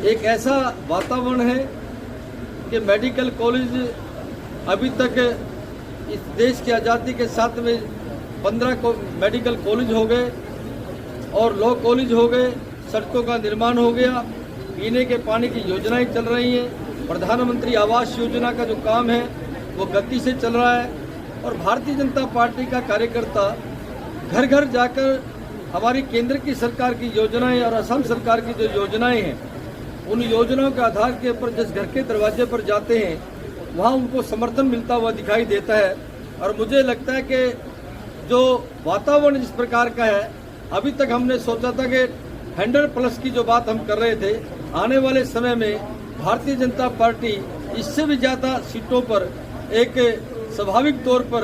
एक ऐसा वातावरण है कि मेडिकल कॉलेज अभी तक इस देश की आज़ादी के साथ में 15 मेडिकल कॉलेज हो गए और लॉ कॉलेज हो गए, सड़कों का निर्माण हो गया, पीने के पानी की योजनाएं चल रही हैं, प्रधानमंत्री आवास योजना का जो काम है वो गति से चल रहा है। और भारतीय जनता पार्टी का कार्यकर्ता घर घर जाकर हमारी केंद्र की सरकार की योजनाएं और असम सरकार की जो योजनाएं हैं, उन योजनाओं के आधार के ऊपर जिस घर के दरवाजे पर जाते हैं वहाँ उनको समर्थन मिलता हुआ दिखाई देता है। और मुझे लगता है कि जो वातावरण जिस प्रकार का है, अभी तक हमने सोचा था कि 100+ की जो बात हम कर रहे थे, आने वाले समय में भारतीय जनता पार्टी इससे भी ज़्यादा सीटों पर एक स्वाभाविक तौर पर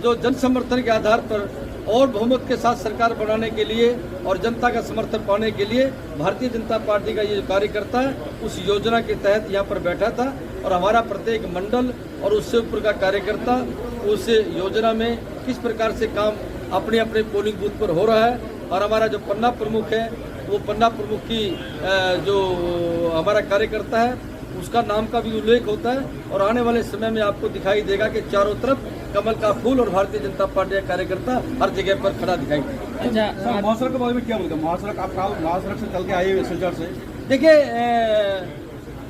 जो जन समर्थन के आधार पर और बहुमत के साथ सरकार बनाने के लिए और जनता का समर्थन पाने के लिए भारतीय जनता पार्टी का ये जो कार्यकर्ता है उस योजना के तहत यहाँ पर बैठा था। और हमारा प्रत्येक मंडल और उससे ऊपर का कार्यकर्ता उस योजना में किस प्रकार से काम अपने अपने पोलिंग बूथ पर हो रहा है। और हमारा जो पन्ना प्रमुख है, वो पन्ना प्रमुख की जो हमारा कार्यकर्ता है उसका नाम का भी उल्लेख होता है। और आने वाले समय में आपको दिखाई देगा कि चारों तरफ कमल का फूल और भारतीय जनता पार्टी का कार्यकर्ता हर जगह पर खड़ा दिखाई देगा। अच्छा, महासड़क के बारे में क्या बोलते हैं? महासड़क आप महासड़क से चल के आए हुए सिलचर से, देखिए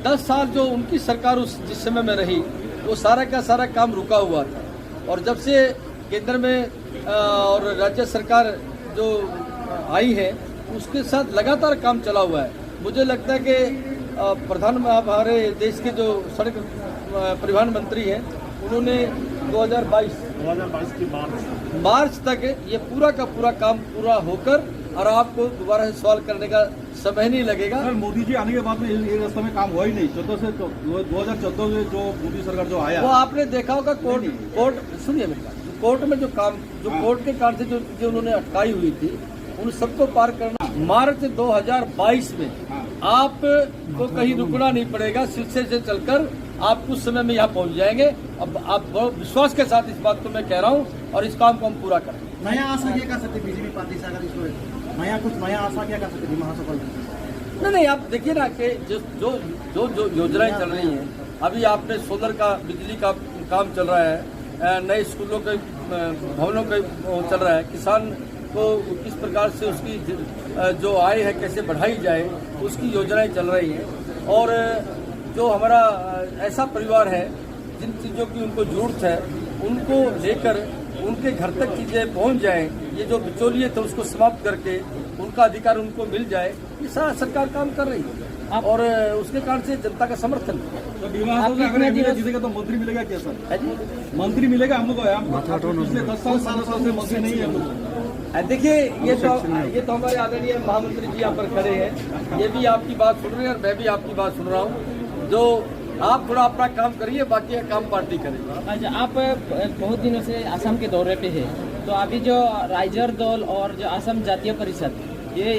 10 साल जो उनकी सरकार जिस समय में रही वो सारा का सारा काम रुका हुआ था। और जब से केंद्र में और राज्य सरकार जो आई है उसके साथ लगातार काम चला हुआ है। मुझे लगता है कि हमारे देश के जो सड़क परिवहन मंत्री हैं उन्होंने 2022 की मार्च तक ये पूरा का पूरा काम पूरा होकर और आपको दोबारा से सवाल करने का समय नहीं लगेगा। सर, मोदी जी आने के बाद में ये रास्ते में काम हुआ ही नहीं। 2014 से जो मोदी सरकार जो आया वो आपने देखा होगा कोर्ट सुनिए मेरी बात, कोर्ट में जो कोर्ट के कारण से जो उन्होंने अटकाई हुई थी उन सबको पार करना। मार्च 2022 में आपको कहीं रुकना नहीं पड़ेगा, सिलसिले से चलकर आप कुछ समय में यहाँ पहुँच जाएंगे। अब आप बहुत विश्वास के साथ इस बात को मैं कह रहा हूँ और इस काम को हम पूरा करें। नया आशा क्या कर सकते बीजेपी पार्टी से, अगर इसको नया आशा क्या कर सकते महासफल? नहीं, आप देखिए ना कि जो योजनाएं चल रही हैं, अभी आपने सोलर का बिजली का काम चल रहा है, नए स्कूलों के भवनों का चल रहा है, किसान को किस प्रकार से उसकी जो आय है कैसे बढ़ाई जाए उसकी योजनाएं चल रही हैं। और जो हमारा ऐसा परिवार है जिन चीज़ों की उनको जरूरत है उनको लेकर उनके घर तक चीज़ें पहुंच जाएं, ये जो बिचौलिए थे उसको समाप्त करके उनका अधिकार उनको मिल जाए, ये सारा सरकार काम कर रही है। और उसके कारण से जनता का समर्थन तो जीतेगा तो मंत्री मिलेगा क्या सर? मंत्री मिलेगा हम लोग पिछले 10 साल से मंत्री नहीं है। देखिए ये तो हमारे आदरणीय महामंत्री जी यहाँ पर खड़े हैं, ये भी आपकी बात सुन रहे हैं और मैं भी आपकी बात सुन रहा हूँ। जो आप थोड़ा अपना काम करिए, बाकी का काम पार्टी करेगी। अच्छा, आप बहुत दिनों से असम के दौरे पे है, तो अभी जो राइजर दल और जो असम जातीय परिषद ये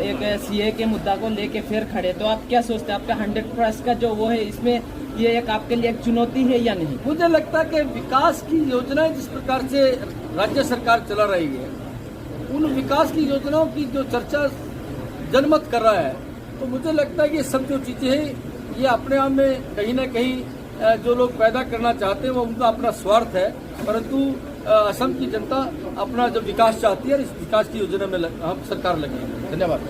एक सीए के मुद्दा को लेके फिर खड़े, तो आप क्या सोचते हैं? आपका 100+ का जो वो है, इसमें ये एक आपके लिए एक चुनौती है या नहीं? मुझे लगता है कि विकास की योजनाएं जिस प्रकार से राज्य सरकार चला रही है, उन विकास की योजनाओं की जो चर्चा जनमत कर रहा है, तो मुझे लगता है कि ये सब जो चीजें हैं ये अपने आप में कहीं ना कहीं जो लोग पैदा करना चाहते हैं वो उनका अपना स्वार्थ है, परंतु असम की जनता अपना जो विकास चाहती है, इस विकास की योजना में हम सरकार लगी है। धन्यवाद।